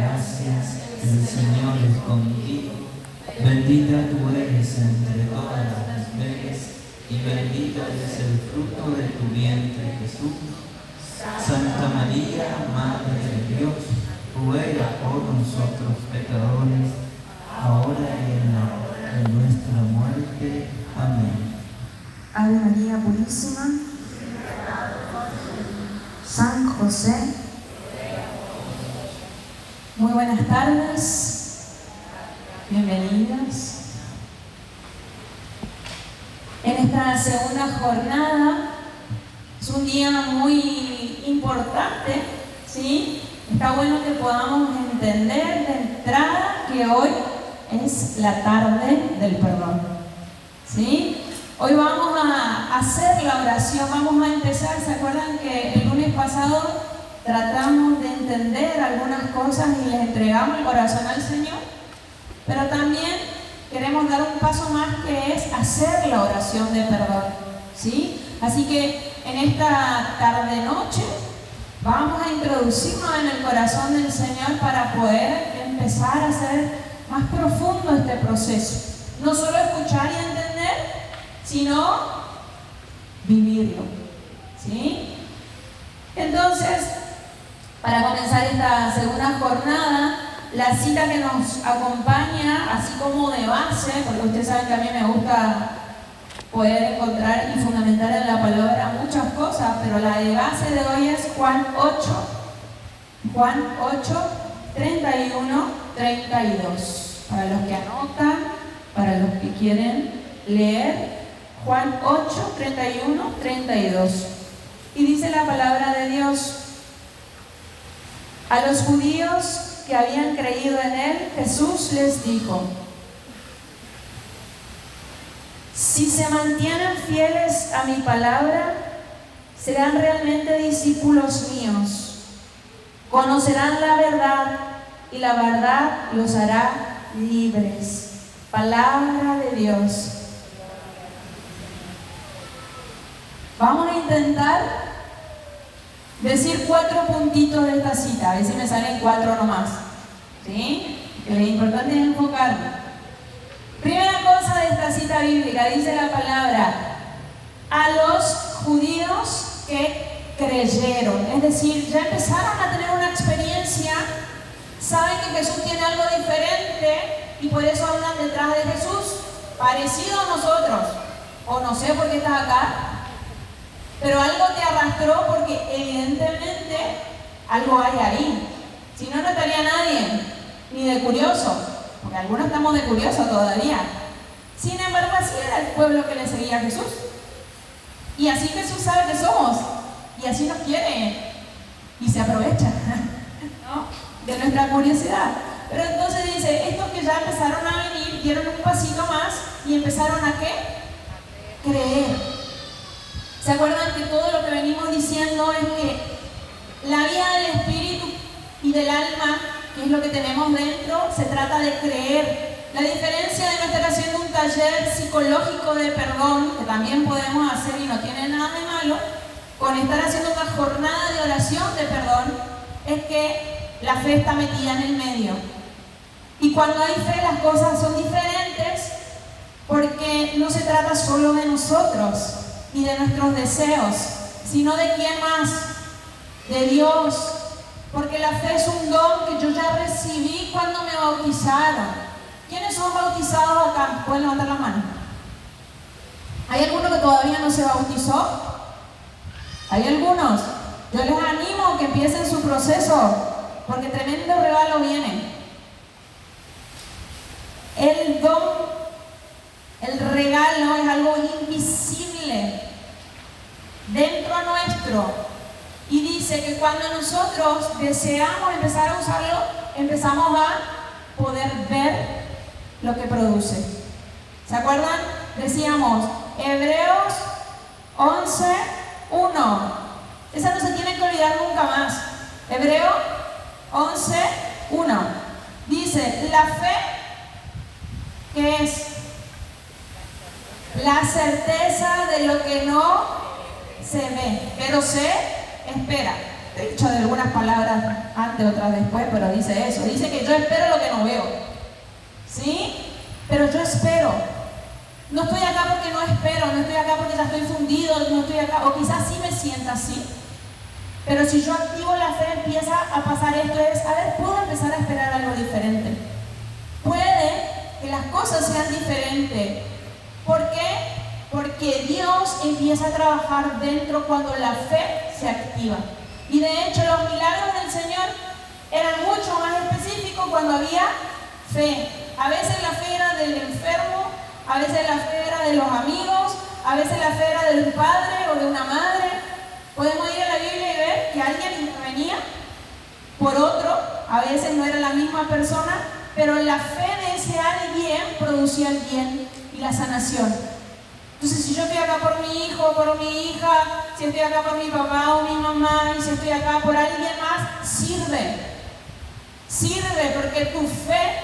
gracias, el Señor es contigo. Bendita tú eres entre todas las mujeres, y bendito es el fruto de tu vientre, Jesús. Santa María, Madre de Dios, ruega por nosotros pecadores, ahora y en la hora de nuestra muerte. Amén. Ave María Purísima, San José. Muy buenas tardes, bienvenidos. En esta segunda jornada es un día muy importante, ¿sí? Está bueno que podamos entender de entrada que hoy es la tarde del perdón, ¿sí? Hoy vamos a hacer la oración, vamos a empezar. ¿Se acuerdan que el lunes pasado tratamos de entender algunas cosas y les entregamos el corazón al Señor? Pero también queremos dar un paso más, que es hacer la oración de perdón, ¿sí? Así que en esta tarde-noche vamos a introducirnos en el corazón del Señor para poder empezar a hacer más profundo este proceso. No solo escuchar y entender, sino vivirlo, ¿sí? Entonces, para comenzar esta segunda jornada, la cita que nos acompaña, así como de base, porque ustedes saben que a mí me gusta poder encontrar y fundamentar en la palabra muchas cosas, pero la de base de hoy es Juan 8, 31, 32. Para los que anotan, para los que quieren leer, Juan 8, 31, 32. Y dice la palabra de Dios: a los judíos que habían creído en él, Jesús les dijo: si se mantienen fieles a mi palabra, serán realmente discípulos míos. Conocerán la verdad y la verdad los hará libres. Palabra de Dios. Vamos a intentar decir 4 puntitos de esta cita, a ver si me salen 4 nomás, ¿sí? Lo importante es enfocarme. Primera cosa de esta cita bíblica, dice la palabra: a los judíos que creyeron, es decir, ya empezaron a tener una experiencia, saben que Jesús tiene algo diferente y por eso andan detrás de Jesús, parecido a nosotros, o no sé por qué estás acá, pero algo te arrastró porque evidentemente algo hay ahí. Si no, no estaría nadie, ni de curioso, porque algunos estamos de curioso todavía. Sin embargo, así era el pueblo que le seguía a Jesús. Y así Jesús sabe que somos, y así nos quiere, y se aprovecha, ¿no?, de nuestra curiosidad. Pero entonces dice, estos que ya empezaron a venir, dieron un pasito más y empezaron a ¿qué? Creer. ¿Se acuerdan que todo lo que venimos diciendo es que la vida del espíritu y del alma, que es lo que tenemos dentro, se trata de creer? La diferencia de no estar haciendo un taller psicológico de perdón, que también podemos hacer y no tiene nada de malo, con estar haciendo una jornada de oración de perdón, es que la fe está metida en el medio. Y cuando hay fe, las cosas son diferentes, porque no se trata solo de nosotros y de nuestros deseos, sino de quién más, de Dios, porque la fe es un don que yo ya recibí cuando me bautizaron. ¿Quiénes son bautizados acá? ¿Pueden levantar la mano? ¿Hay alguno que todavía no se bautizó? ¿Hay algunos? Yo les animo a que empiecen su proceso, porque tremendo regalo viene. El don, el regalo es algo invisible dentro nuestro, y dice que cuando nosotros deseamos empezar a usarlo, empezamos a poder ver lo que produce. ¿Se acuerdan? Decíamos Hebreos 11:1. Esa no se tiene que olvidar nunca más. Hebreo 11:1 dice: la fe, ¿qué es? La certeza de lo que no se ve, pero se espera. he dicho de algunas palabras antes, otras después, pero dice eso. Dice que yo espero lo que no veo. ¿Sí? Pero yo espero. No estoy acá porque no espero, no estoy acá porque ya estoy fundido, no estoy acá, o quizás sí me sienta así. Pero si yo activo la fe, empieza a pasar esto, es, a ver, puedo empezar a esperar algo diferente. Puede que las cosas sean diferentes. ¿Por qué? Porque Dios empieza a trabajar dentro cuando la fe se activa. Y de hecho los milagros del Señor eran mucho más específicos cuando había fe. A veces la fe era del enfermo, a veces la fe era de los amigos, a veces la fe era de un padre o de una madre. Podemos ir a la Biblia y ver que alguien intervenía por otro, a veces no era la misma persona, pero la fe de ese alguien producía el bien y la sanación. Entonces, si yo estoy acá por mi hijo, por mi hija, si estoy acá por mi papá o mi mamá, y si estoy acá por alguien más, sirve. Sirve porque tu fe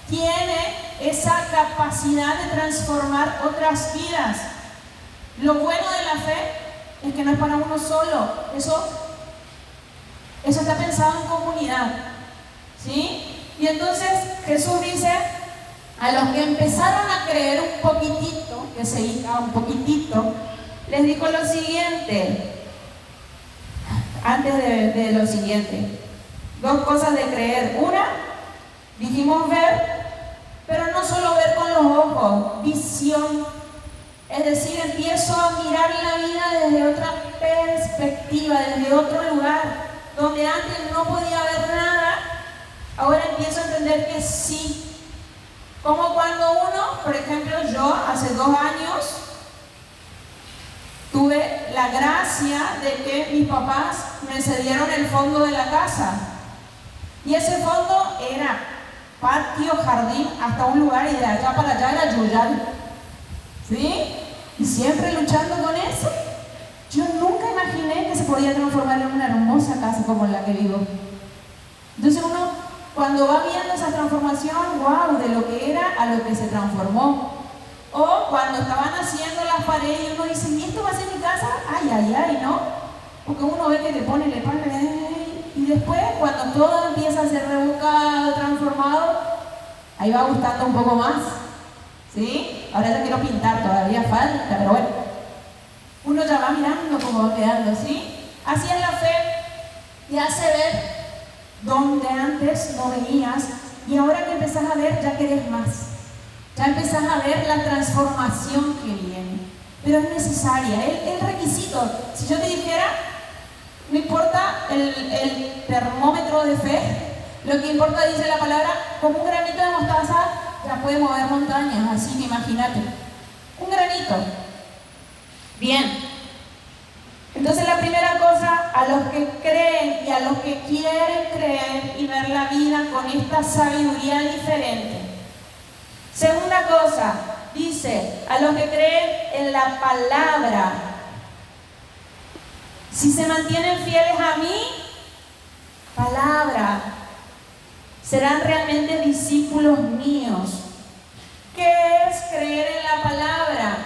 tiene esa capacidad de transformar otras vidas. Lo bueno de la fe es que no es para uno solo. Eso está pensado en comunidad. ¿Sí? Y entonces Jesús dice, a los que empezaron a creer un poquitito, que se hizo un poquitito, les dijo lo siguiente, antes de lo siguiente, dos cosas de creer. Una, dijimos ver, pero no solo ver con los ojos, visión. Es decir, empiezo a mirar la vida desde otra perspectiva, desde otro lugar, donde antes no podía ver nada, ahora empiezo a entender que sí. Como cuando uno, por ejemplo, yo hace 2 años tuve la gracia de que mis papás me cedieron el fondo de la casa. Y ese fondo era patio, jardín, hasta un lugar, y de acá para allá era Yuyal. ¿Sí? Y siempre luchando con eso. Yo nunca imaginé que se podía transformar en una hermosa casa como la que vivo. Entonces uno, cuando va viendo esa transformación, wow, de lo que era a lo que se transformó. O cuando estaban haciendo las paredes y uno dice, ¿y esto va a ser mi casa? Ay, ay, ay, ¿no? Porque uno ve que le pone, y después cuando todo empieza a ser revocado, transformado, ahí va gustando un poco más. ¿Sí? Ahora ya quiero pintar, todavía falta, pero bueno. Uno ya va mirando cómo va quedando, ¿sí? Así es la fe, te hace ver donde antes no veías, y ahora que empezás a ver, ya querés más. Ya empezás a ver la transformación que viene. Pero es necesaria, el requisito. Si yo te dijera, no importa el termómetro de fe, lo que importa, dice la palabra, como un granito de mostaza, ya puede mover montañas, así que imagínate. Un granito. Bien. Entonces la primera cosa, a los que creen y a los que quieren creer y ver la vida con esta sabiduría diferente. Segunda cosa, dice, a los que creen en la palabra. Si se mantienen fieles a mi palabra, serán realmente discípulos míos. ¿Qué es creer en la palabra?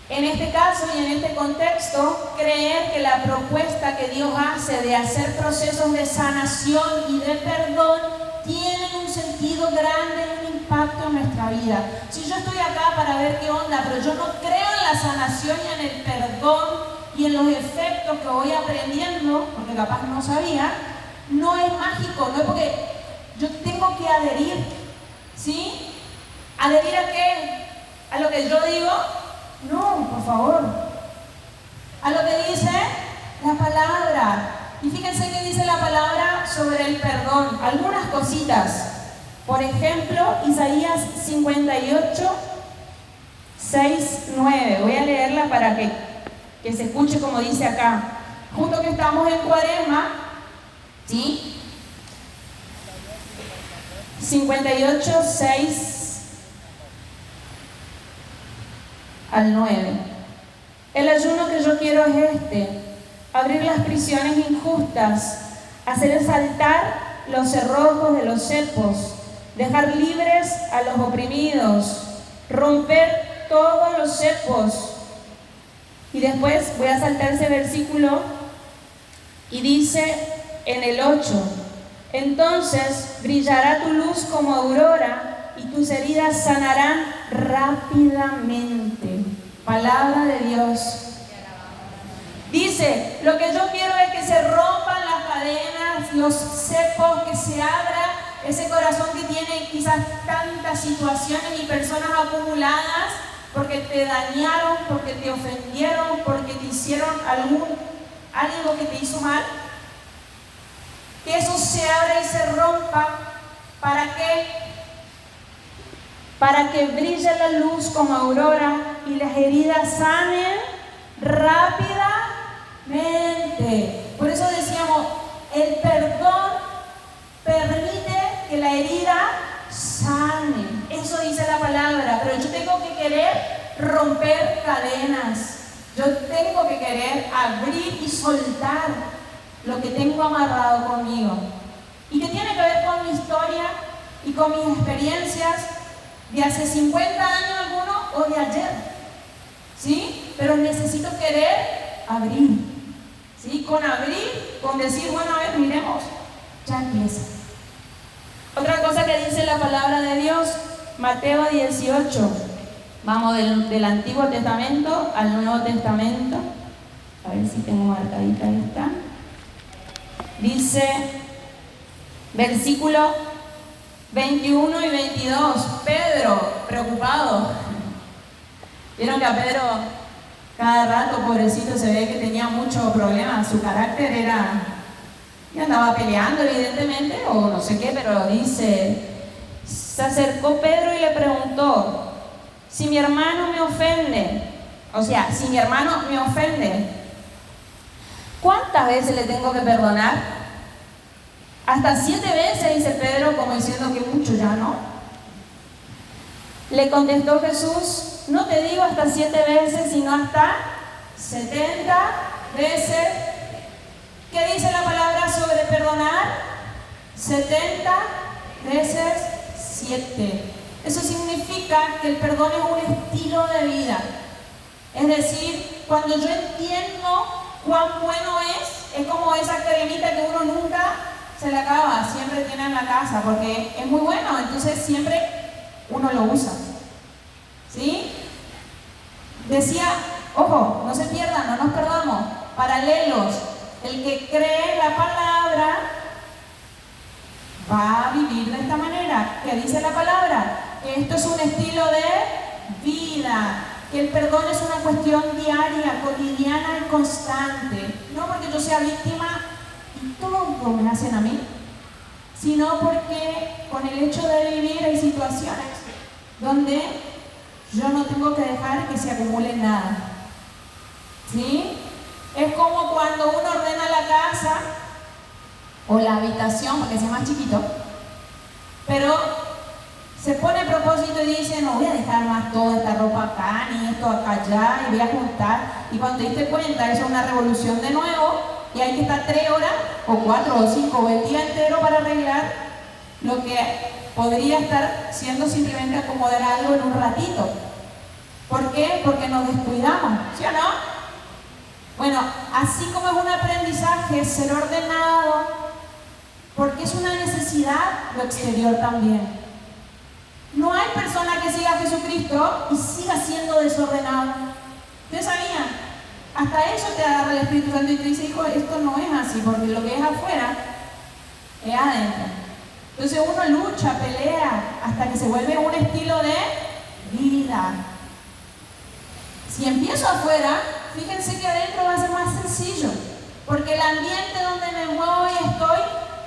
En este caso y en este contexto, creer que la propuesta que Dios hace de hacer procesos de sanación y de perdón tienen un sentido grande y un impacto en nuestra vida. Si yo estoy acá para ver qué onda, pero yo no creo en la sanación y en el perdón y en los efectos que voy aprendiendo, porque capaz no sabía, no es mágico, no es porque yo tengo que adherir, ¿sí? ¿Adherir a qué? ¿A lo que yo digo? No, por favor. A lo que dice la palabra. Y fíjense que dice la palabra sobre el perdón. Algunas cositas. Por ejemplo, Isaías 58, 6, 9. Voy a leerla para que se escuche como dice acá. Justo que estamos en Cuaresma, ¿sí? 58, 6 al 9. El ayuno que yo quiero es este: abrir las prisiones injustas, hacer saltar los cerrojos de los cepos, dejar libres a los oprimidos, romper todos los cepos. Y después voy a saltar ese versículo Y dice en el 8, entonces brillará tu luz como aurora y tus heridas sanarán rápidamente. Palabra de Dios. Dice, lo que yo quiero es que se rompan las cadenas, los cepos, que se abra ese corazón que tiene quizás tantas situaciones y personas acumuladas porque te dañaron, porque te ofendieron, porque te hicieron algo que te hizo mal. Que eso se abra y se rompa. ¿Para qué? Para que brille la luz como aurora y las heridas sanen rápidamente. Por eso decíamos, el perdón permite que la herida sane. Eso dice la palabra. Pero yo tengo que querer romper cadenas. Yo tengo que querer abrir y soltar lo que tengo amarrado conmigo. Y que tiene que ver con mi historia y con mis experiencias de hace 50 años alguno o de ayer. ¿Sí? Pero necesito querer abrir. ¿Sí? Con abrir, con decir, bueno, a ver, miremos, ya empieza. Otra cosa que dice la palabra de Dios, Mateo 18. Vamos del Antiguo Testamento al Nuevo Testamento. A ver si tengo marcadita esta. Dice, versículo 21 y 22. Pedro, preocupado. Vieron que a Pedro cada rato, pobrecito, se ve que tenía muchos problemas. Su carácter era... Y andaba peleando, evidentemente, o no sé qué, pero dice... Se acercó Pedro y le preguntó, si mi hermano me ofende, o sea, si mi hermano me ofende, ¿cuántas veces le tengo que perdonar? Hasta 7 veces, dice Pedro, como diciendo que mucho ya, ¿no? Le contestó Jesús, no te digo hasta 7 veces, sino hasta 70 veces. ¿Qué dice la palabra sobre perdonar? 70 veces 7. Eso significa que el perdón es un estilo de vida. Es decir, cuando yo entiendo cuán bueno es como esa cremita que uno nunca se le acaba, siempre tiene en la casa, porque es muy bueno, entonces siempre uno lo usa. ¿Sí? Decía, ojo, no se pierdan, no nos perdamos, paralelos. El que cree la palabra va a vivir de esta manera. ¿Qué dice la palabra? Que esto es un estilo de vida, que el perdón es una cuestión diaria, cotidiana y constante. No porque yo sea víctima y todo me hacen a mí, sino porque con el hecho de vivir hay situaciones donde yo no tengo que dejar que se acumule nada. ¿Sí? Es como cuando uno ordena la casa o la habitación, porque sea más chiquito, pero se pone a propósito y dice, no voy a dejar más toda esta ropa acá, ni esto acá allá, y voy a juntar. Y cuando te diste cuenta, eso es una revolución de nuevo, y hay que estar 3 horas, o 4 o 5, o el día entero para arreglar lo que podría estar siendo simplemente acomodar algo en un ratito. ¿Por qué? Porque nos descuidamos, ¿sí o no? Bueno, así como es un aprendizaje ser ordenado, porque es una necesidad lo exterior también. No hay persona que siga a Jesucristo y siga siendo desordenado. ¿Ustedes sabían? Hasta eso te agarra el Espíritu Santo y te dice, hijo, esto no es así, porque lo que es afuera es adentro. Entonces uno lucha, pelea, hasta que se vuelve un estilo de vida. Si empiezo afuera, fíjense que adentro va a ser más sencillo, porque el ambiente donde me muevo y estoy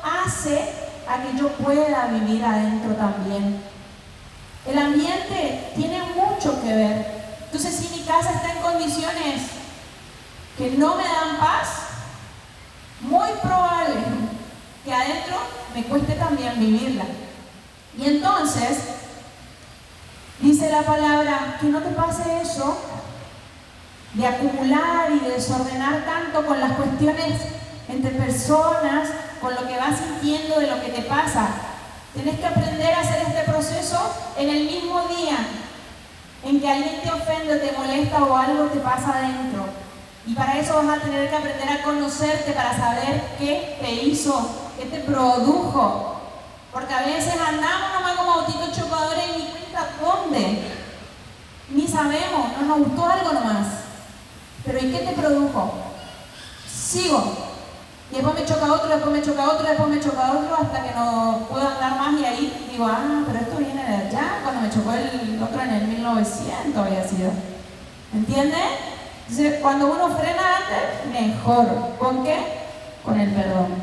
hace a que yo pueda vivir adentro también. El ambiente tiene mucho que ver. Entonces, si mi casa está en condiciones que no me dan paz, muy probable que adentro me cueste también vivirla. Y entonces, dice la palabra, que no te pase eso de acumular y de desordenar tanto con las cuestiones entre personas, con lo que vas sintiendo de lo que te pasa. Tienes que aprender a hacer este proceso en el mismo día en que alguien te ofende, te molesta o algo te pasa adentro. Y para eso vas a tener que aprender a conocerte para saber qué te hizo, qué te produjo. Porque a veces andamos nomás como autitos chocadores y ni cuenta dónde. Ni sabemos, no nos gustó algo nomás. Pero ¿y qué te produjo? Sigo. Y después me choca otro, después me choca otro, después me choca otro, hasta que no puedo andar más y ahí digo, pero esto viene de allá, cuando me chocó el otro en el 1900 había sido. ¿Entiendes? Entonces, cuando uno frena antes, mejor. ¿Con qué? Con el perdón.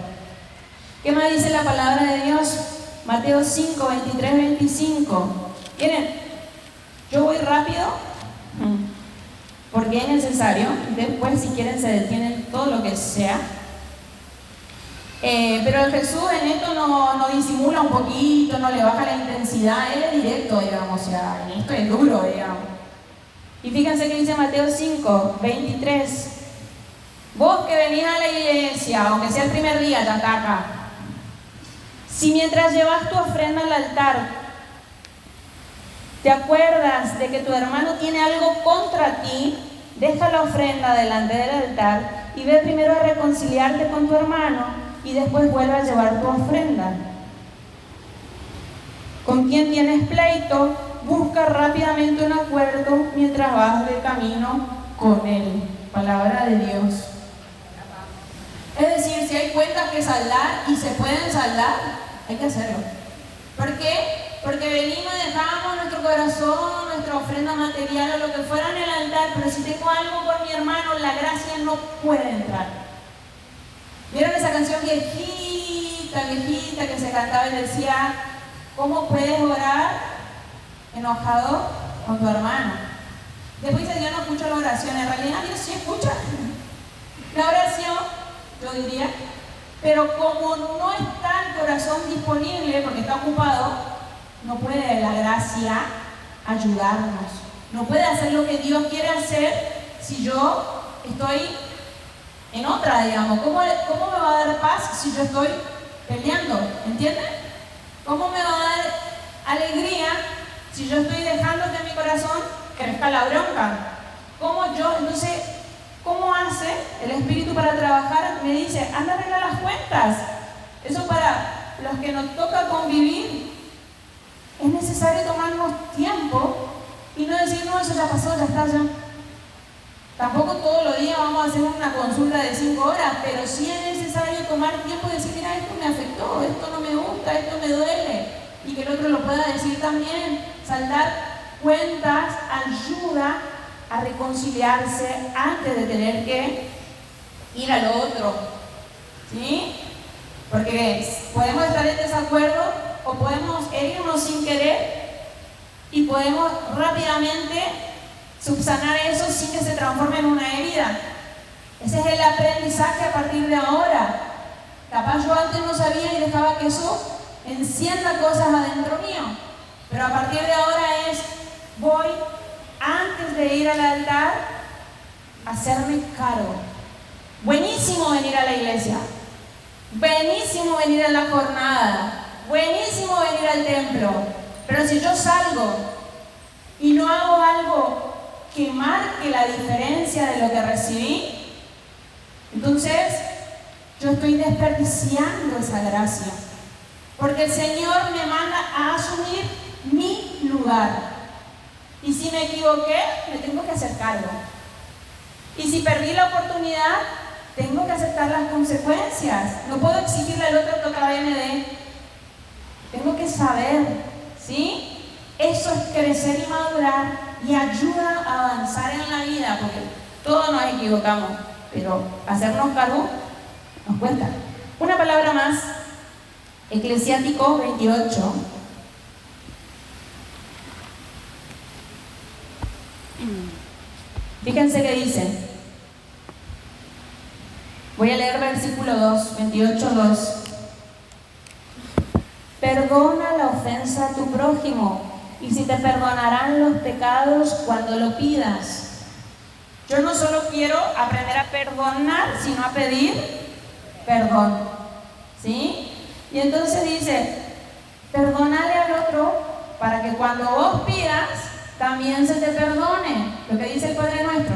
¿Qué más dice la palabra de Dios? Mateo 5, 23, 25. Miren, yo voy rápido porque es necesario. Después, si quieren, se detienen todo lo que sea. Pero Jesús en esto no disimula un poquito, no le baja la intensidad. Él es directo, digamos. O sea, en esto es duro, digamos. Y fíjense que dice Mateo 5, 23. Vos que venís a la iglesia, aunque sea el primer día, ya está acá. Si mientras llevas tu ofrenda al altar, te acuerdas de que tu hermano tiene algo contra ti, deja la ofrenda delante del altar y ve primero a reconciliarte con tu hermano y después vuelve a llevar tu ofrenda. Con quien tienes pleito, busca rápidamente un acuerdo mientras vas de camino con él. Palabra de Dios. Es decir, si hay cuentas que saldar y se pueden saldar, hay que hacerlo. ¿Por qué? Porque venimos y dejamos nuestro corazón, nuestra ofrenda material o lo que fuera en el altar, pero si tengo algo con mi hermano, la gracia no puede entrar. ¿Vieron esa canción viejita que se cantaba y decía, ¿cómo puedes orar enojado con tu hermano? Después dice, yo no escucho la oración. En realidad Dios sí escucha la oración, yo diría, pero como no está el corazón disponible porque está ocupado, no puede la gracia ayudarnos. No puede hacer lo que Dios quiere hacer si yo estoy en otra, digamos. ¿Cómo me va a dar paz si yo estoy peleando? ¿Entienden? ¿Cómo me va a dar alegría si yo estoy dejando que mi corazón crezca la bronca? Entonces, ¿cómo hace el Espíritu para trabajar? Me dice, anda a arreglar las cuentas. Eso para los que nos toca convivir. Es necesario tomarnos tiempo y no decir, no, eso ya pasó, ya está, ya. Tampoco todos los días vamos a hacer una consulta de 5 horas, pero sí es necesario tomar tiempo y decir, mira, esto me afectó, esto no me gusta, esto me duele. Y que el otro lo pueda decir también. Saldar cuentas ayuda a reconciliarse antes de tener que ir al otro. ¿Sí? Porque podemos estar en desacuerdo o podemos herirnos sin querer y podemos rápidamente subsanar eso sin que se transforme en una herida. Ese es el aprendizaje a partir de ahora. Capaz yo antes no sabía y dejaba que eso encienda cosas adentro mío, pero a partir de ahora voy antes de ir al altar a hacerme cargo. Buenísimo venir a la iglesia, buenísimo venir a la jornada, buenísimo venir al templo, pero si yo salgo y no hago algo que marque la diferencia de lo que recibí, entonces yo estoy desperdiciando esa gracia, porque el Señor me manda a asumir mi lugar, y si me equivoqué, me tengo que hacer cargo, y si perdí la oportunidad, tengo que aceptar las consecuencias. No puedo exigirle al otro que otra vez me dé. Tengo que saber, ¿sí? Eso es crecer y madurar y ayuda a avanzar en la vida, porque todos nos equivocamos, pero hacernos cargo nos cuesta. Una palabra más, Eclesiásticos 28. Fíjense que dice, voy a leer versículo 2, 28, 2. Perdona la ofensa a tu prójimo, y si te perdonarán los pecados cuando lo pidas. Yo no solo quiero aprender a perdonar, sino a pedir perdón. ¿Sí? Y entonces dice, perdónale al otro para que cuando vos pidas, también se te perdone. Lo que dice el Padre Nuestro.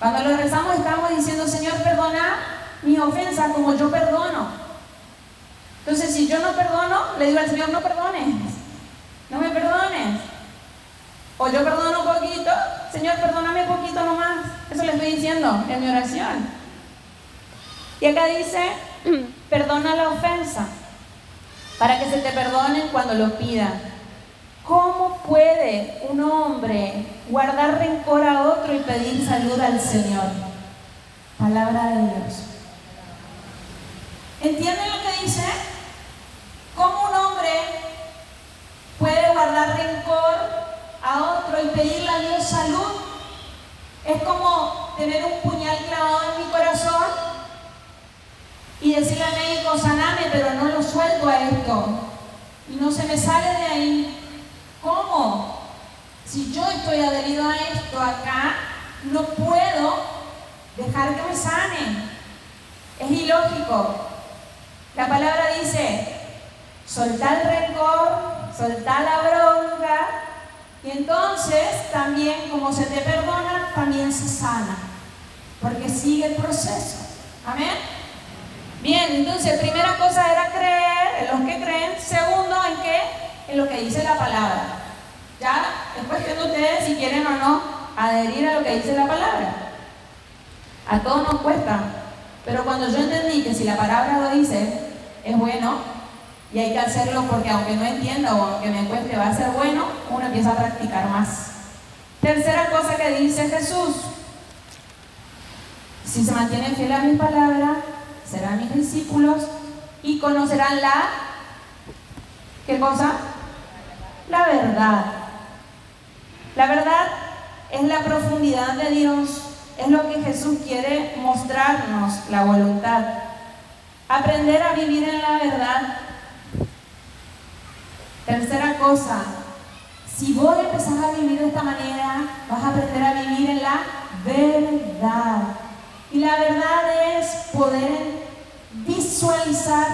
Cuando lo rezamos estamos diciendo, Señor, perdona mis ofensas como yo perdono. Entonces, si yo no perdono, le digo al Señor, no perdones, no me perdones. O yo perdono un poquito, Señor, perdóname poquito nomás. Eso le estoy diciendo en mi oración. Y acá dice, perdona la ofensa, para que se te perdonen cuando lo pidan. ¿Cómo puede un hombre guardar rencor a otro y pedir salud al Señor? Palabra de Dios. ¿Entienden lo que dice? ¿Cómo un hombre puede guardar rencor a otro y pedirle a Dios salud? Es como tener un puñal clavado en mi corazón y decirle al médico, saname, pero no lo suelto a esto y no se me sale de ahí. ¿Cómo? Si yo estoy adherido a esto acá, no puedo dejar que me sane. Es ilógico. La palabra dice, soltá el rencor, soltá la bronca, y entonces también, como se te perdona, también se sana, porque sigue el proceso. Amén. Bien, entonces, primera cosa era creer en los que creen. Segundo, ¿en qué? En lo que dice la palabra. Ya es cuestión de ustedes si quieren o no adherir a lo que dice la palabra. A todos nos cuesta, pero cuando yo entendí que si la palabra lo dice, es bueno y hay que hacerlo porque aunque no entienda o aunque me cueste va a ser bueno, uno empieza a practicar más. Tercera cosa que dice Jesús: si se mantienen fieles a mis palabras, serán mis discípulos y conocerán ¿qué cosa? La verdad. La verdad es la profundidad de Dios, es lo que Jesús quiere mostrarnos, la voluntad. Aprender a vivir en la verdad. Tercera cosa, si vos empezás a vivir de esta manera, vas a aprender a vivir en la verdad. Y la verdad es poder visualizar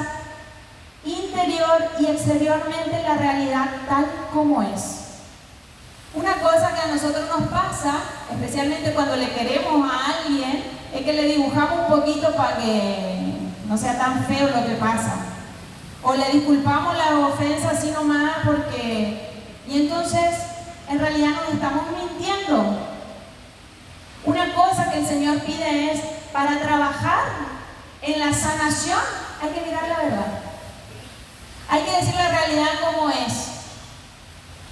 interior y exteriormente la realidad tal como es. Una cosa que a nosotros nos pasa, especialmente cuando le queremos a alguien, es que le dibujamos un poquito para que no sea tan feo lo que pasa. O le disculpamos las ofensas así nomás porque... Y entonces, en realidad nos estamos mintiendo. Una cosa que el Señor pide es, para trabajar en la sanación, hay que mirar la verdad. Hay que decir la realidad como es.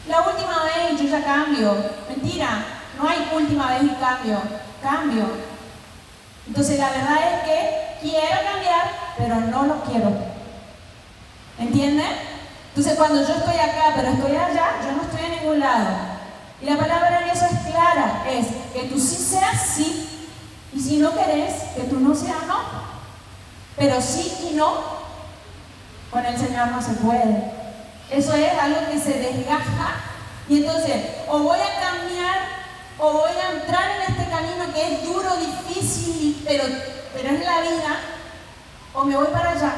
La última vez yo ya cambio. Mentira, no hay última vez y cambio. Entonces la verdad es que quiero cambiar, pero no lo quiero. ¿Entienden? Entonces cuando yo estoy acá, pero estoy allá, yo no estoy en ningún lado. Y la palabra en eso es clara, es que tú sí seas sí, y si no querés, que tú no seas no. Pero sí y no, con el Señor no se puede. Eso es algo que se desgaja. Y entonces, o voy a cambiar, o voy a entrar en este camino que es duro, difícil, pero es la vida, o me voy para allá.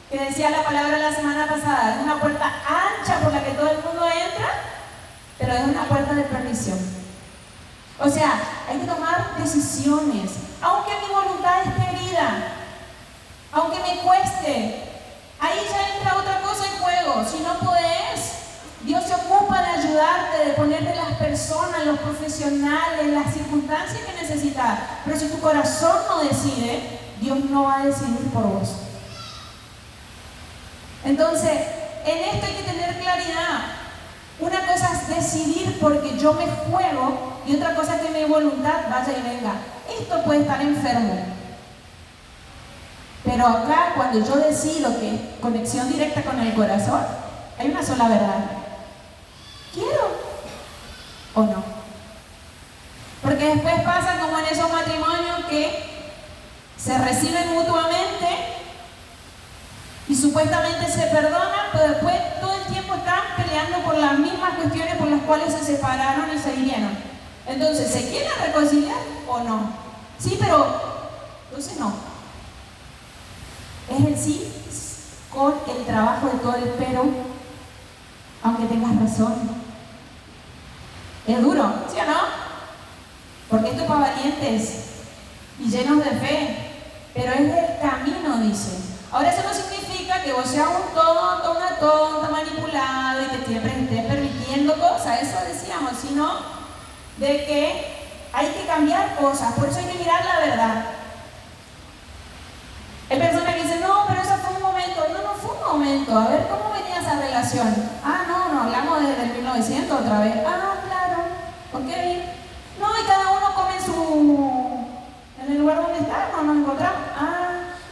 Que decía la palabra la semana pasada, es una puerta ancha por la que todo el mundo entra, pero es una puerta de perdición. O sea, hay que tomar decisiones, aunque mi voluntad esté herida, aunque me cueste. Ahí ya entra otra cosa en juego. Si no podés, Dios se ocupa de ayudarte, de ponerte las personas, los profesionales, las circunstancias que necesitas. Pero si tu corazón no decide, Dios no va a decidir por vos. Entonces, en esto hay que tener claridad. Una cosa es decidir porque yo me juego y otra cosa es que mi voluntad vaya y venga. Esto puede estar enfermo. Pero acá, cuando yo decido que es conexión directa con el corazón, hay una sola verdad. ¿Quiero o no? Porque después pasa como en esos matrimonios que se reciben mutuamente y supuestamente se perdonan, pero después todo el tiempo están peleando por las mismas cuestiones por las cuales se separaron y se hirieron. Entonces, ¿se quieren reconciliar o no? Sí, pero entonces no. Es el sí con el trabajo de todo el pero, aunque tengas razón. Es duro, ¿sí o no? porque esto es para valientes y llenos de fe, pero es el camino, dice. Ahora eso no significa que vos seas un tonto, una tonta, manipulado y que siempre estés permitiendo cosas, eso decíamos, sino de que hay que cambiar cosas, por eso hay que mirar la verdad. Hay personas que dicen, no, pero eso fue un momento. No fue un momento. A ver, ¿cómo venía esa relación? No, hablamos desde el 1900 otra vez. Claro, ¿por qué bien? No, y cada uno come en el lugar donde está, no nos encontramos.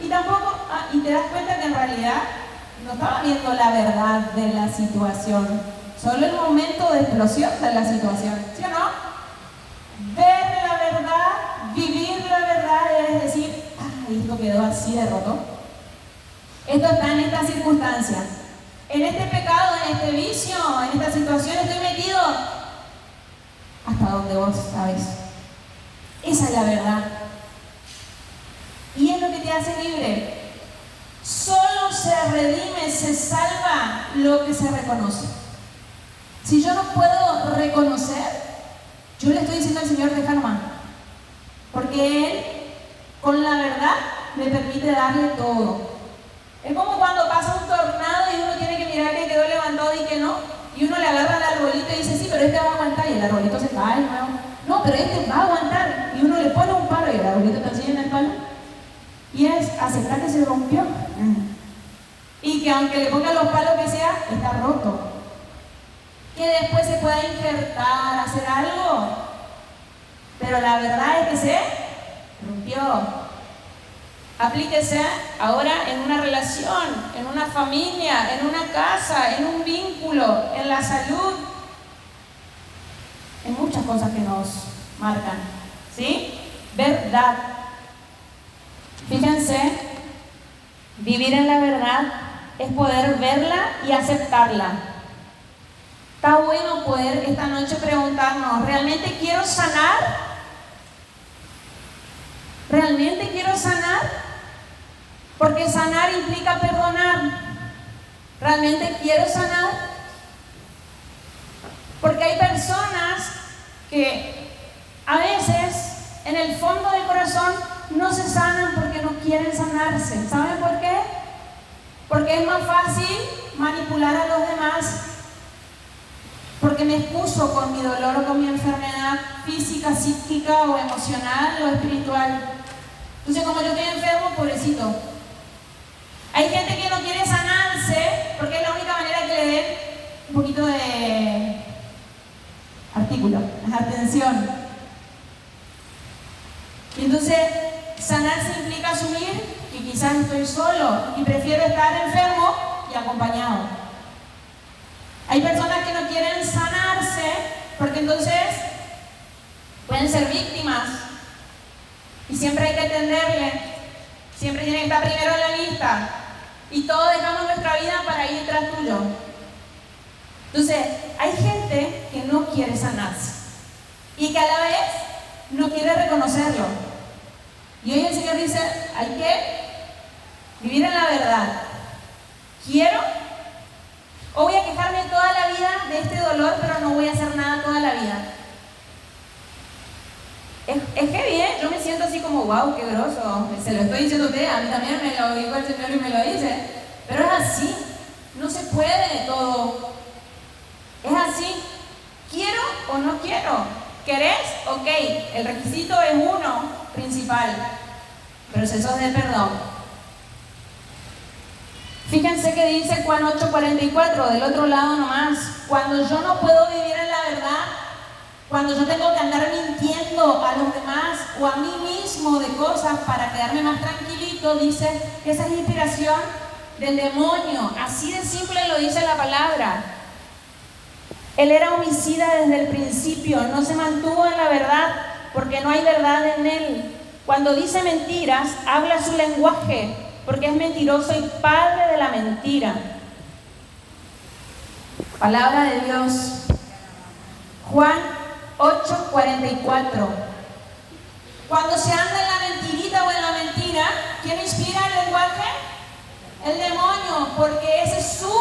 Y tampoco, y te das cuenta que en realidad no estaba viendo la verdad de la situación, solo el momento de explosión de la situación, ¿sí o no? Ver la verdad, vivir la verdad, es decir, esto quedó así de roto. Esto está en esta circunstancia. En este pecado, en este vicio, en esta situación estoy metido hasta donde vos sabes. Esa es la verdad. Y es lo que te hace libre. Solo se redime, se salva lo que se reconoce. Si yo no puedo reconocer, yo le estoy diciendo al Señor, deja nomás. Porque Él, con la verdad, me permite darle todo. Es como cuando pasa un tornado y uno tiene que mirar que quedó levantado y que no. Y uno le agarra al arbolito y dice, sí, pero este va a aguantar. Y el arbolito se cae de nuevo. No, pero este va a aguantar. Y uno le pone un palo y el arbolito está así en el palo. Y es aceptar que se rompió. Y que aunque le ponga los palos que sea, está roto. Que después se pueda injertar, hacer algo. Pero la verdad es que se rompió. Aplíquese ahora en una relación, en una familia, en una casa, en un vínculo, en la salud, en muchas cosas que nos marcan, ¿sí? Verdad. Fíjense, vivir en la verdad es poder verla y aceptarla. Está bueno poder esta noche preguntarnos, ¿realmente quiero sanar? ¿Realmente quiero sanar? Porque sanar implica perdonar. ¿Realmente quiero sanar? Porque hay personas que a veces en el fondo del corazón no se sanan porque no quieren sanarse. ¿Saben por qué? Porque es más fácil manipular a los demás. Porque me excuso con mi dolor o con mi enfermedad física, psíquica o emocional o espiritual. Entonces, como yo estoy enfermo, pobrecito. Hay gente que no quiere sanarse porque es la única manera que le den un poquito de artículo, atención. Y entonces, sanarse implica asumir que quizás estoy solo y prefiero estar enfermo y acompañado. Hay personas que no quieren sanarse porque entonces pueden ser víctimas y siempre hay que atenderle, siempre tiene que estar primero en la lista y todos dejamos nuestra vida para ir detrás tuyo. Entonces, hay gente que no quiere sanarse y que a la vez no quiere reconocerlo. Y hoy el Señor dice, hay que vivir en la verdad. ¿Quiero? ¿O voy a quejarme toda la vida de este dolor, pero no voy a hacer nada toda la vida? Es heavy, ¿eh? Yo me siento así como, wow, qué groso. Se lo estoy diciendo a usted, a mí también me lo dijo el Señor y me lo dice. Pero es así, no se puede todo. Es así. ¿Quiero o no quiero? ¿Querés? Ok, el requisito es uno principal. Procesos de perdón. Fíjense que dice Juan 8:44, del otro lado nomás. Cuando yo no puedo vivir en la verdad, cuando yo tengo que andar mintiendo a los demás o a mí mismo de cosas para quedarme más tranquilito, dice que esa es inspiración del demonio. Así de simple lo dice la palabra. Él era homicida desde el principio, no se mantuvo en la verdad porque no hay verdad en él. Cuando dice mentiras, habla su lenguaje porque es mentiroso y padre de la mentira. Palabra de Dios. Juan 8:44. Cuando se anda en la mentirita o en la mentira, ¿quién inspira el lenguaje? El demonio, porque ese es su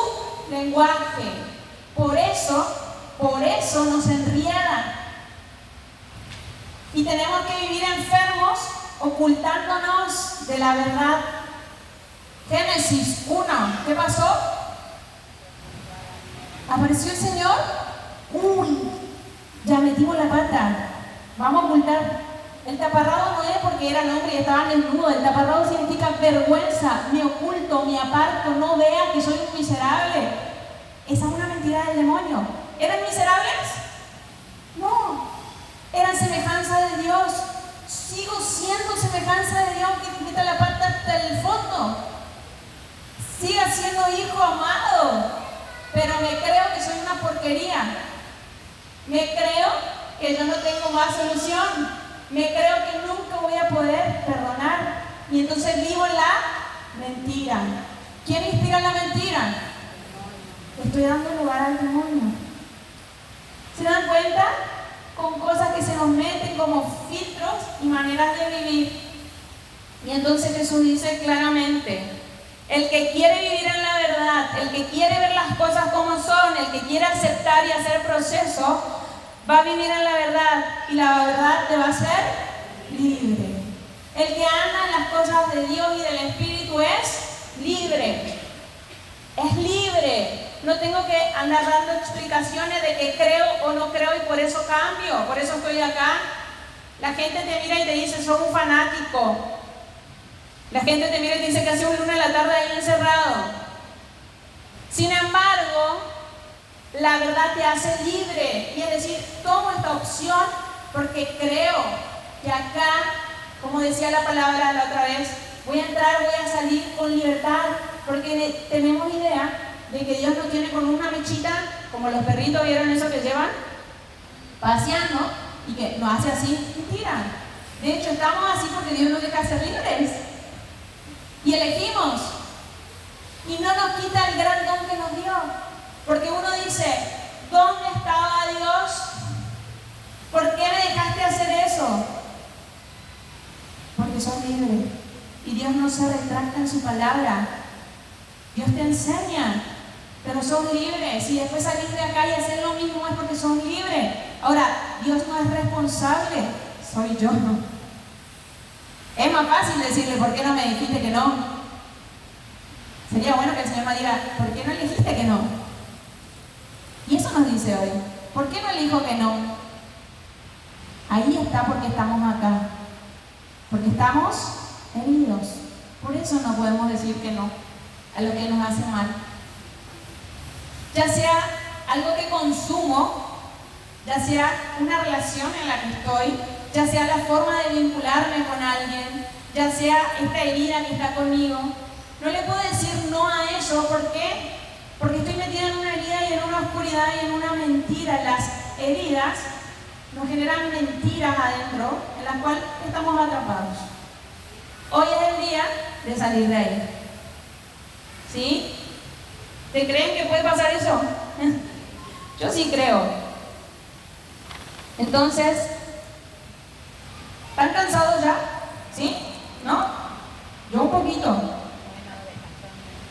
lenguaje. Por eso nos enrieda. Y tenemos que vivir enfermos, ocultándonos de la verdad. Génesis 1, ¿qué pasó? ¿Apareció el Señor? Uy, ya metimos la pata. Vamos a ocultar. El taparrabo no es porque era el hombre y estaba desnudo. El taparrabo significa vergüenza. Me oculto, me aparto, no vea que soy un miserable. Esa es una mentira del demonio. ¿Eran miserables? No. Eran semejanza de Dios. Sigo siendo semejanza de Dios, que meta la pata hasta el fondo. Siga siendo hijo amado. Pero me creo que soy una porquería. Me creo que yo no tengo más solución. Me creo que nunca voy a poder perdonar. Y entonces vivo la mentira. ¿Quién inspira la mentira? Estoy dando lugar al demonio. ¿Se dan cuenta? Con cosas que se nos meten como filtros y maneras de vivir. Y entonces Jesús dice claramente: el que quiere vivir en la verdad, el que quiere ver las cosas como son, el que quiere aceptar y hacer proceso, va a vivir en la verdad, y la verdad te va a hacer libre. El que anda en las cosas de Dios y del Espíritu es libre. Es libre. No tengo que andar dando explicaciones de que creo o no creo y por eso cambio, por eso estoy acá. La gente te mira y te dice: sos un fanático. La gente te mira y te dice que hace un lunes a la tarde ahí encerrado. Sin embargo, la verdad te hace libre. Y es decir, tomo esta opción porque creo que acá, como decía la palabra la otra vez, voy a entrar, voy a salir con libertad. Porque tenemos idea de que Dios nos tiene con una mechita, como los perritos, ¿vieron eso que llevan? Paseando, y que nos hace así. Mentira. De hecho, estamos así porque Dios nos deja ser libres. Y elegimos. Y no nos quita el gran don que nos dio. Porque uno dice: ¿dónde estaba Dios? ¿Por qué me dejaste hacer eso? Porque sos libre. Y Dios no se retracta en su palabra. Dios te enseña, pero sos libre. Si después salís de acá y haces lo mismo, es porque sos libre. Ahora, Dios no es responsable, soy yo. Es más fácil decirle: ¿por qué no me dijiste que no? Sería bueno que el Señor me diga: ¿por qué no elegiste que no? Y eso nos dice hoy: ¿por qué no elijo que no? Ahí está, porque estamos acá. Porque estamos heridos. Por eso no podemos decir que no a lo que nos hace mal. Ya sea algo que consumo, ya sea una relación en la que estoy, ya sea la forma de vincularme con alguien, ya sea esta herida que está conmigo. No le puedo decir no a eso. ¿Por qué? Porque estoy metida en una herida y en una oscuridad y en una mentira. Las heridas nos generan mentiras adentro en las cuales estamos atrapados. Hoy es el día de salir de ahí. ¿Sí? ¿Te creen que puede pasar eso? Yo sí creo. Entonces, ¿están cansados ya? ¿Sí? ¿No? Yo un poquito.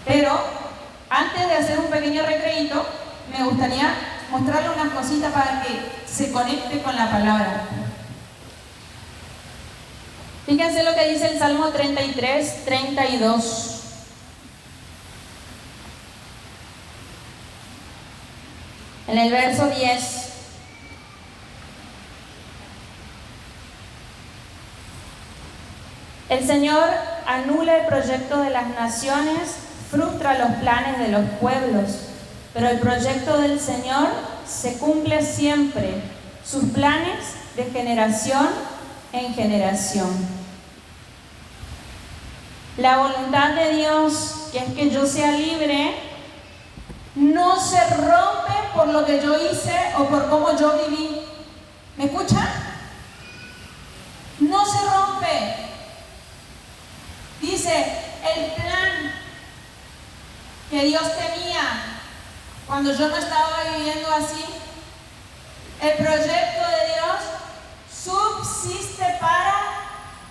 Pero antes de hacer un pequeño recreíto, me gustaría mostrarle unas cositas para que se conecte con la palabra. Fíjense lo que dice el Salmo 33, 32. En el verso 10. El Señor anula el proyecto de las naciones, frustra los planes de los pueblos, pero el proyecto del Señor se cumple siempre, sus planes de generación en generación. La voluntad de Dios, que es que yo sea libre, no se rompe por lo que yo hice o por cómo yo viví. ¿Me escuchan? No se rompe. Dice, el plan que Dios tenía cuando yo no estaba viviendo así, el proyecto de Dios subsiste para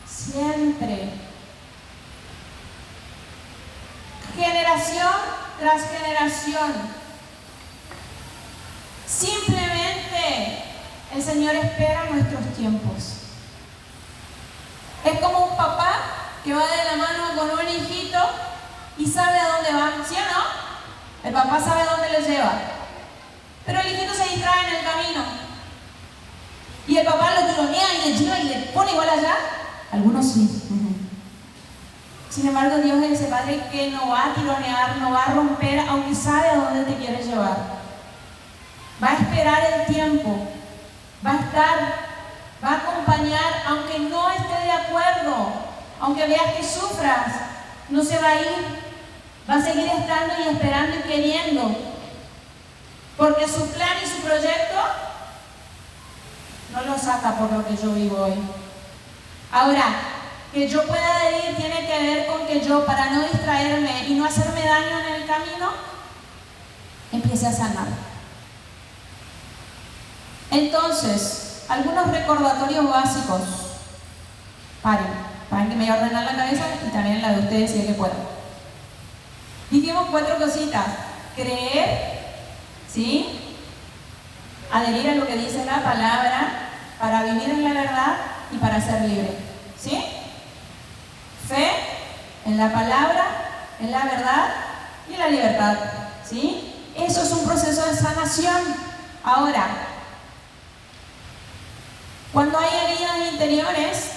siempre. Generación tras generación. Simplemente el Señor espera nuestros tiempos. Es como un papá que va de la mano con un hijito y sabe a dónde va, ¿sí o no? El papá sabe a dónde le lleva. Pero el hijito se distrae en el camino. Y el papá lo tironea y le lleva y le pone igual allá. Algunos sí. Sin embargo, Dios es ese Padre que no va a tironear, no va a romper, aunque sabe a dónde te quiere llevar. Va a esperar el tiempo. Va a estar, va a acompañar, aunque no esté de acuerdo, aunque veas que sufras, no se va a ir. Va a seguir estando y esperando y queriendo. Porque su plan y su proyecto no lo saca por lo que yo vivo hoy. Ahora, que yo pueda adherir tiene que ver con que yo, para no distraerme y no hacerme daño en el camino, empiece a sanar. Entonces, algunos recordatorios básicos. Paren que me voy a ordenar la cabeza y también la de ustedes si es que puedo. Dijimos 4 cositas. Creer, ¿sí? Adherir a lo que dice la palabra para vivir en la verdad y para ser libre, ¿sí? Fe en la palabra, en la verdad y en la libertad, ¿sí? Eso es un proceso de sanación. Ahora, cuando hay heridas interiores,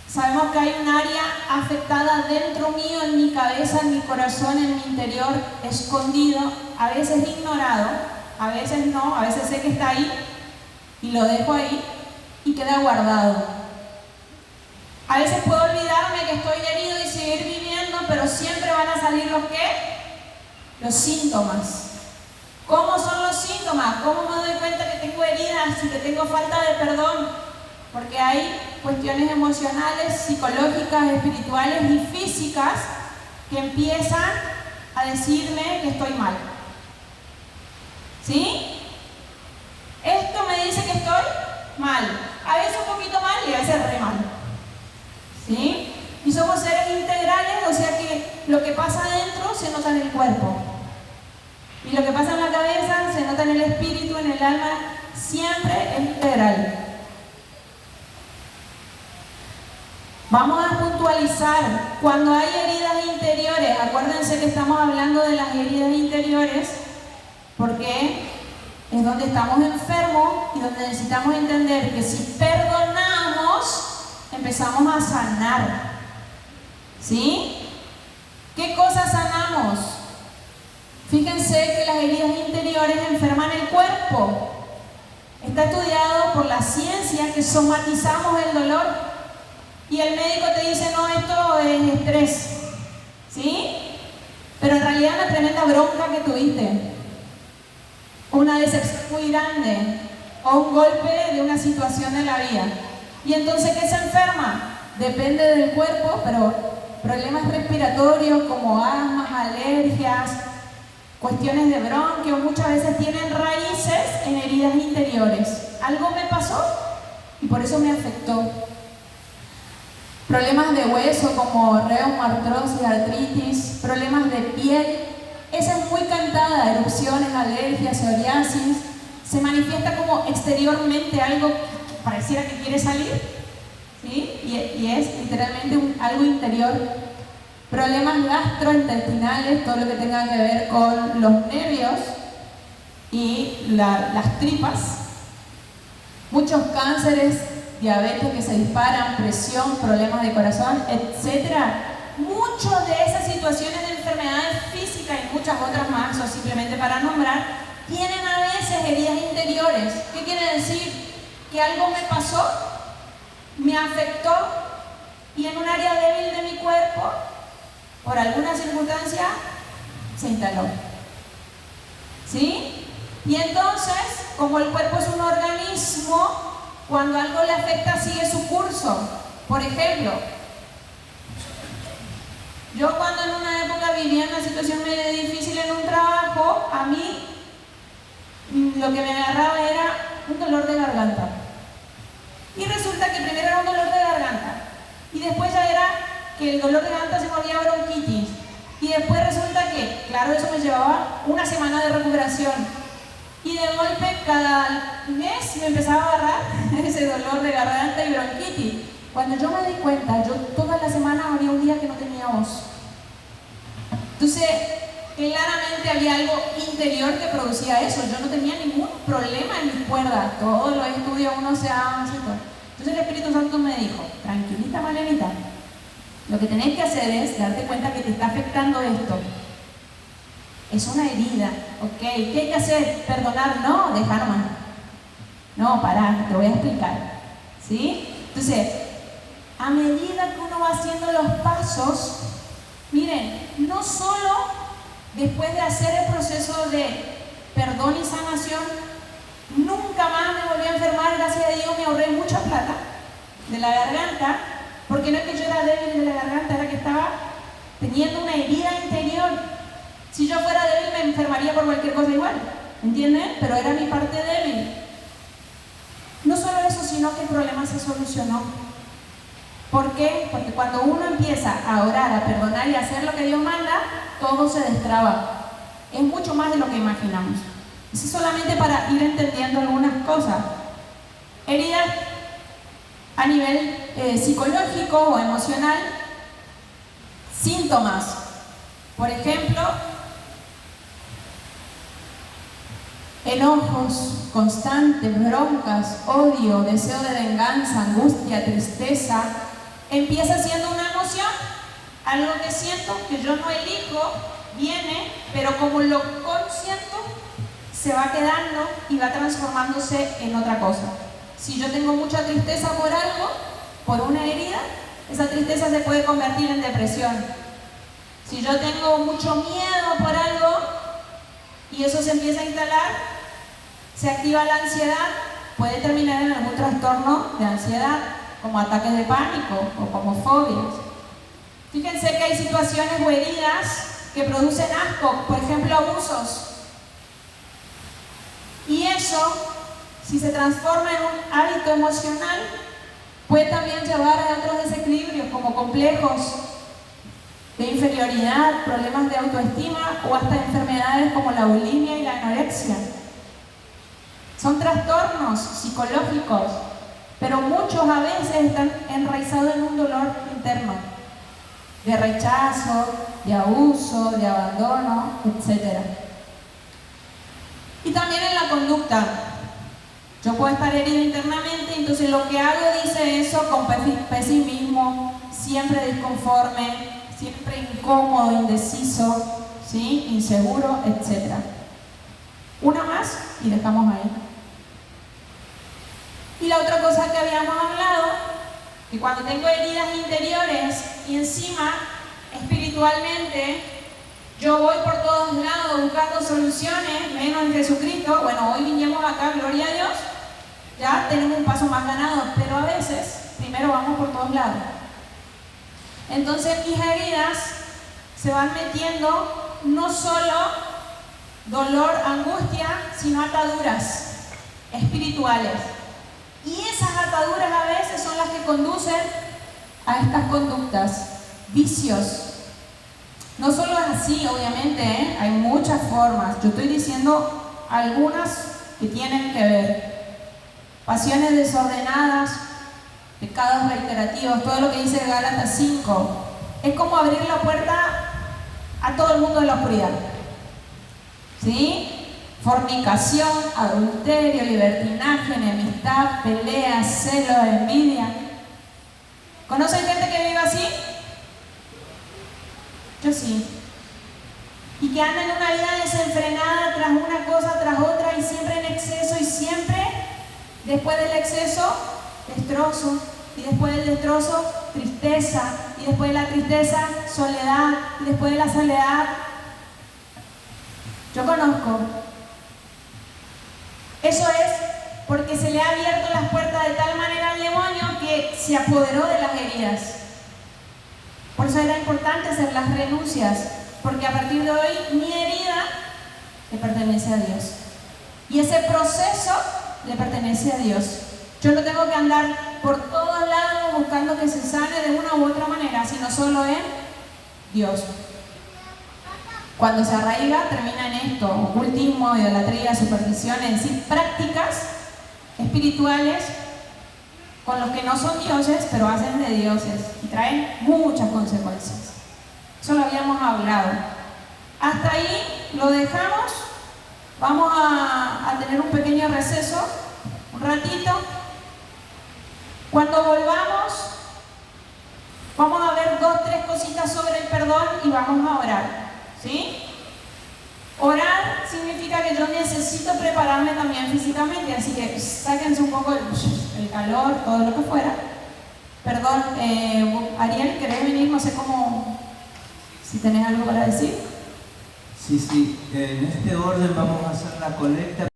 sabemos que hay un área afectada dentro mío, en mi cabeza, en mi corazón, en mi interior, escondido, a veces ignorado, a veces no, a veces sé que está ahí y lo dejo ahí y queda guardado. A veces puedo olvidarme que estoy herido y seguir viviendo, pero siempre van a salir ¿los qué? Los síntomas. ¿Cómo son los síntomas? ¿Cómo me doy cuenta que tengo heridas y que tengo falta de perdón? Porque hay cuestiones emocionales, psicológicas, espirituales y físicas que empiezan a decirme que estoy mal. ¿Sí? Esto me dice que estoy mal. A veces un poquito mal y a veces re mal. ¿Sí? Y somos seres integrales, o sea que lo que pasa adentro se nota en el cuerpo. Y lo que pasa en la cabeza se nota en el espíritu, en el alma, siempre es integral. Vamos a puntualizar, cuando hay heridas interiores, acuérdense que estamos hablando de las heridas interiores, porque es donde estamos enfermos y donde necesitamos entender que si perdonamos, empezamos a sanar. ¿Sí? ¿Qué cosas sanamos? Fíjense que las heridas interiores enferman el cuerpo. Está estudiado por la ciencia que somatizamos el dolor y el médico te dice, no, esto es estrés. ¿Sí? Pero en realidad una tremenda bronca que tuviste, una decepción muy grande o un golpe de una situación de la vida. ¿Y entonces qué se enferma? Depende del cuerpo, pero problemas respiratorios como asmas, alergias, cuestiones de bronquios, muchas veces tienen raíces en heridas interiores. Algo me pasó y por eso me afectó. Problemas de hueso como reuma, artrosis, artritis, problemas de piel. Esa es muy cantada, erupciones, alergias, psoriasis. Se manifiesta como exteriormente algo que pareciera que quiere salir, ¿sí? Y es literalmente algo interior. Problemas gastrointestinales, todo lo que tenga que ver con los nervios y las tripas. Muchos cánceres, diabetes que se disparan, presión, problemas de corazón, etc. Muchas de esas situaciones de enfermedades físicas y muchas otras más, o simplemente para nombrar, tienen a veces heridas interiores. ¿Qué quiere decir? Que algo me pasó, me afectó y en un área débil de mi cuerpo, por alguna circunstancia, se instaló. ¿Sí? Y entonces, como el cuerpo es un organismo, cuando algo le afecta sigue su curso. Por ejemplo, yo cuando en una época vivía una situación medio difícil en un trabajo, a mí lo que me agarraba era un dolor de garganta. Y resulta que primero era un dolor de garganta y después ya era que el dolor de garganta se volvía bronquitis y después resulta que, claro, eso me llevaba una semana de recuperación y de golpe cada mes me empezaba a agarrar ese dolor de garganta y bronquitis Cuando yo me di cuenta, yo toda la semana había un día que no tenía voz. Entonces, claramente había algo interior que producía eso. Yo no tenía ningún problema en mis cuerdas. Todos los estudios uno se avanza y todo. Entonces el Espíritu Santo me dijo, tranquilita Malenita, lo que tenés que hacer es darte cuenta que te está afectando esto. Es una herida, ¿ok? ¿Qué hay que hacer? ¿Perdonar? No, dejar nomás. No, pará, te voy a explicar. ¿Sí? Entonces, a medida que uno va haciendo los pasos, miren, no solo después de hacer el proceso de perdón y sanación, nunca más me volví a enfermar, gracias a Dios me ahorré mucha plata de la garganta, porque no es que yo era débil de la garganta, era que estaba teniendo una herida interior. Si yo fuera débil me enfermaría por cualquier cosa igual, ¿entienden? Pero era mi parte débil. No solo eso, sino que el problema se solucionó. ¿Por qué? Porque cuando uno empieza a orar, a perdonar y a hacer lo que Dios manda, todo se destraba. Es mucho más de lo que imaginamos. Eso es solamente para ir entendiendo algunas cosas. Heridas a nivel psicológico o emocional. Síntomas. Por ejemplo, enojos constantes, broncas, odio, deseo de venganza, angustia, tristeza. Empieza siendo una emoción, algo que siento, que yo no elijo, viene, pero como lo consiento, se va quedando y va transformándose en otra cosa. Si yo tengo mucha tristeza por algo, por una herida, esa tristeza se puede convertir en depresión. Si yo tengo mucho miedo por algo y eso se empieza a instalar, se activa la ansiedad, puede terminar en algún trastorno de ansiedad, como ataques de pánico o como fobias. Fíjense que hay situaciones o heridas que producen asco, por ejemplo abusos. Y eso, si se transforma en un hábito emocional, puede también llevar a otros desequilibrios como complejos de inferioridad, problemas de autoestima o hasta enfermedades como la bulimia y la anorexia. Son trastornos psicológicos, pero muchos a veces están enraizados en un dolor interno, de rechazo, de abuso, de abandono, etc. Y también en la conducta. Yo puedo estar herido internamente, entonces lo que hago dice eso con pesimismo, siempre disconforme, siempre incómodo, indeciso, ¿sí? Inseguro, etc. Una más y dejamos ahí. Y la otra cosa que habíamos hablado, que cuando tengo heridas interiores y encima espiritualmente yo voy por todos lados buscando soluciones, menos en Jesucristo. Bueno, hoy vinimos acá, gloria a Dios, ya tenemos un paso más ganado, pero a veces primero vamos por todos lados. Entonces mis heridas se van metiendo no solo dolor, angustia, sino ataduras espirituales. Y esas ataduras a veces son las que conducen a estas conductas, vicios. No solo es así, obviamente, hay muchas formas. Yo estoy diciendo algunas que tienen que ver. Pasiones desordenadas, pecados reiterativos, todo lo que dice Gálatas 5. Es como abrir la puerta a todo el mundo de la oscuridad. ¿Sí? Fornicación, adulterio, libertinaje, enemistad, peleas, celos, envidia. ¿Conocen gente que vive así? Yo sí. Y que anda en una vida desenfrenada tras una cosa, tras otra, y siempre en exceso, y siempre, después del exceso, destrozo, y después del destrozo, tristeza, y después de la tristeza, soledad, y después de la soledad, yo conozco. Eso es porque se le ha abierto las puertas de tal manera al demonio que se apoderó de las heridas. Por eso era importante hacer las renuncias, porque a partir de hoy mi herida le pertenece a Dios. Y ese proceso le pertenece a Dios. Yo no tengo que andar por todos lados buscando que se sane de una u otra manera, sino solo en Dios. Cuando se arraiga, termina en esto: ocultismo, idolatría, superstición, es decir, prácticas espirituales con los que no son dioses, pero hacen de dioses y traen muchas consecuencias. Eso lo habíamos hablado. Hasta ahí lo dejamos. Vamos a tener un pequeño receso, un ratito. Cuando volvamos, vamos a ver 2 o 3 cositas sobre el perdón y vamos a orar, ¿sí? Orar significa que yo necesito prepararme también físicamente, así que sáquense un poco el calor, todo lo que fuera. Perdón, Ariel, ¿querés venir? No sé cómo, si tenés algo para decir. Sí, en este orden vamos a hacer la colecta.